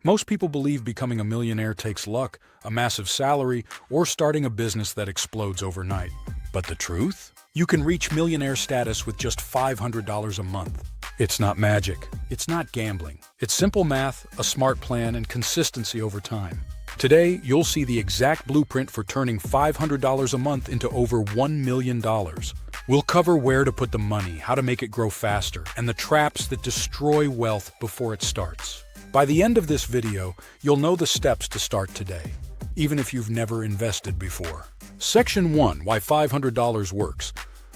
Most people believe becoming a millionaire takes luck, a massive salary, or starting a business that explodes overnight. But the truth? You can reach millionaire status with just $500 a month. It's not magic. It's not gambling. It's simple math, a smart plan, and consistency over time. Today, you'll see the exact blueprint for turning $500 a month into over $1 million. We'll cover where to put the money, how to make it grow faster, and the traps that destroy wealth before it starts. By the end of this video, you'll know the steps to start today, even if you've never invested before. Section 1: Why $500 Works.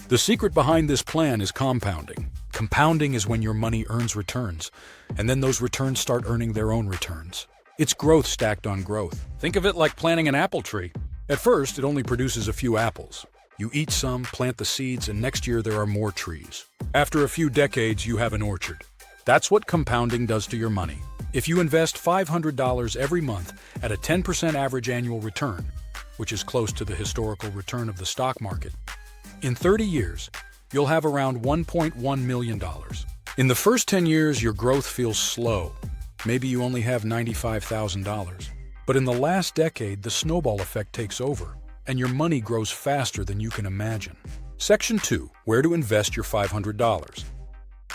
The secret behind this plan is compounding. Compounding is when your money earns returns, and then those returns start earning their own returns. It's growth stacked on growth. Think of it like planting an apple tree. At first, it only produces a few apples. You eat some, plant the seeds, and next year there are more trees. After a few decades, you have an orchard. That's what compounding does to your money. If you invest $500 every month at a 10% average annual return, which is close to the historical return of the stock market, in 30 years, you'll have around $1.1 million. In the first 10 years, your growth feels slow. Maybe you only have $95,000. But in the last decade, the snowball effect takes over, and your money grows faster than you can imagine. Section 2: Where to invest your $500.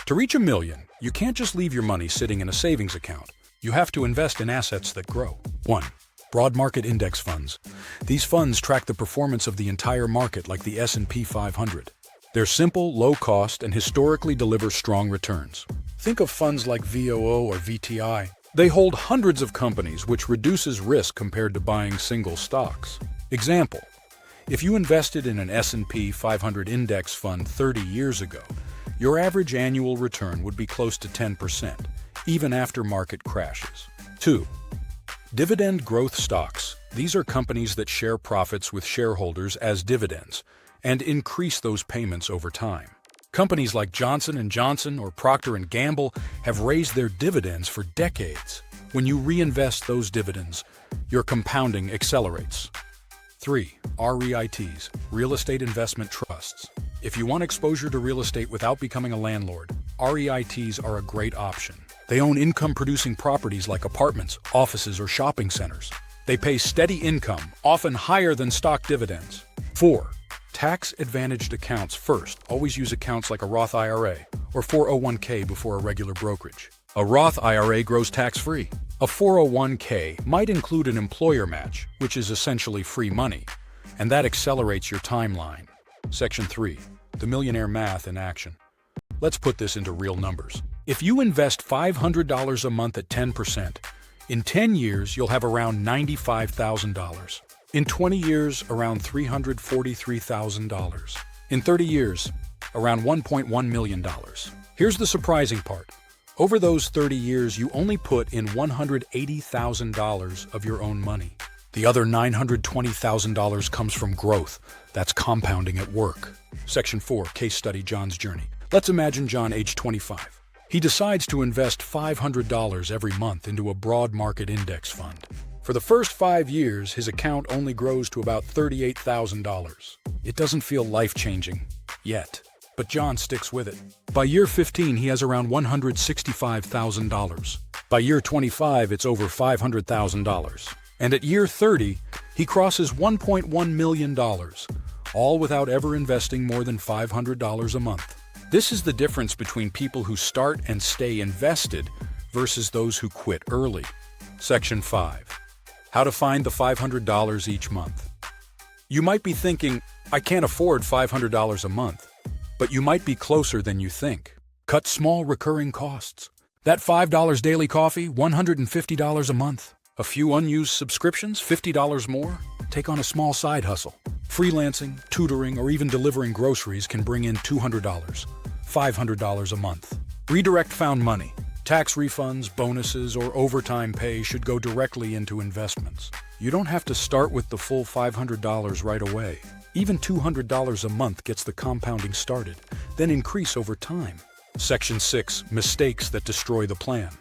To reach $1 million, you can't just leave your money sitting in a savings account. You have to invest in assets that grow. 1. Broad market index funds. These funds track the performance of the entire market like the S&P 500. They're simple, low cost, and historically deliver strong returns. Think of funds like VOO or VTI. They hold hundreds of companies, which reduces risk compared to buying single stocks. Example: if you invested in an S&P 500 index fund 30 years ago, your average annual return would be close to 10%, even after market crashes. 2. Dividend growth stocks. These are companies that share profits with shareholders as dividends and increase those payments over time. Companies like Johnson & Johnson or Procter & Gamble have raised their dividends for decades. When you reinvest those dividends, your compounding accelerates. 3. REITs, real estate investment trusts. If you want exposure to real estate without becoming a landlord, REITs are a great option. They own income-producing properties like apartments, offices, or shopping centers. They pay steady income, often higher than stock dividends. 4. Tax-advantaged accounts. First, always use accounts like a Roth IRA or 401k before a regular brokerage. A Roth IRA grows tax-free. A 401k might include an employer match, which is essentially free money, and that accelerates your timeline. Section 3: The millionaire math in action. Let's put this into real numbers. If you invest $500 a month at 10%, in 10 years you'll have around $95,000. In 20 years, around $343,000. In 30 years, around $1.1 million. Here's the surprising part. Over those 30 years, you only put in $180,000 of your own money. The other $920,000 comes from growth. That's compounding at work. Section 4: Case study. John's journey. Let's imagine John, age 25. He decides to invest $500 every month into a broad market index fund. For the first 5 years, his account only grows to about $38,000. It doesn't feel life-changing yet, but John sticks with it. By year 15, he has around $165,000. By year 25, it's over $500,000. And at year 30, he crosses $1.1 million, all without ever investing more than $500 a month. This is the difference between people who start and stay invested versus those who quit early. Section 5: How to find the $500 each month. You might be thinking, I can't afford $500 a month, but you might be closer than you think. Cut small recurring costs. That $5 daily coffee, $150 a month. A few unused subscriptions, $50 more. Take on a small side hustle. Freelancing, tutoring, or even delivering groceries can bring in $200, $500 a month. Redirect found money. Tax refunds, bonuses, or overtime pay should go directly into investments. You don't have to start with the full $500 right away. Even $200 a month gets the compounding started, then increase over time. Section 6: Mistakes that destroy the plan.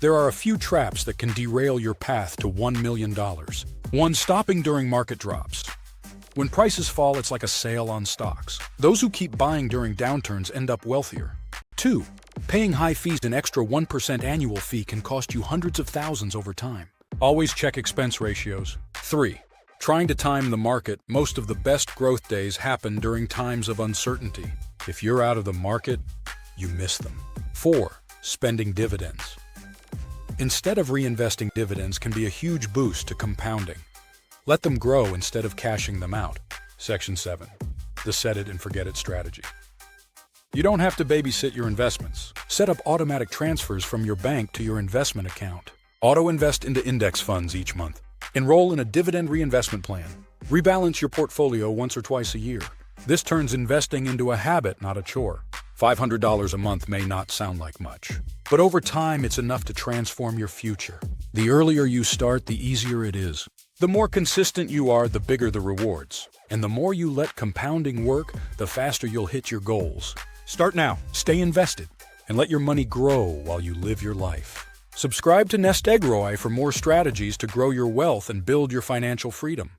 There are a few traps that can derail your path to $1 million. 1. Stopping during market drops. When prices fall, it's like a sale on stocks. Those who keep buying during downturns end up wealthier. 2. Paying high fees, an extra 1% annual fee can cost you hundreds of thousands over time. Always check expense ratios. 3. Trying to time the market. Most of the best growth days happen during times of uncertainty. If you're out of the market, you miss them. 4. Spending dividends. Instead of reinvesting, dividends can be a huge boost to compounding. Let them grow instead of cashing them out. Section 7. The set it and forget it strategy. You don't have to babysit your investments. Set up automatic transfers from your bank to your investment account. Auto-invest into index funds each month. Enroll in a dividend reinvestment plan. Rebalance your portfolio once or twice a year. This turns investing into a habit, not a chore. $500 a month may not sound like much, but over time it's enough to transform your future. The earlier you start, the easier it is. The more consistent you are, the bigger the rewards. And the more you let compounding work, the faster you'll hit your goals. Start now, stay invested, and let your money grow while you live your life. Subscribe to Nest Egg Roy for more strategies to grow your wealth and build your financial freedom.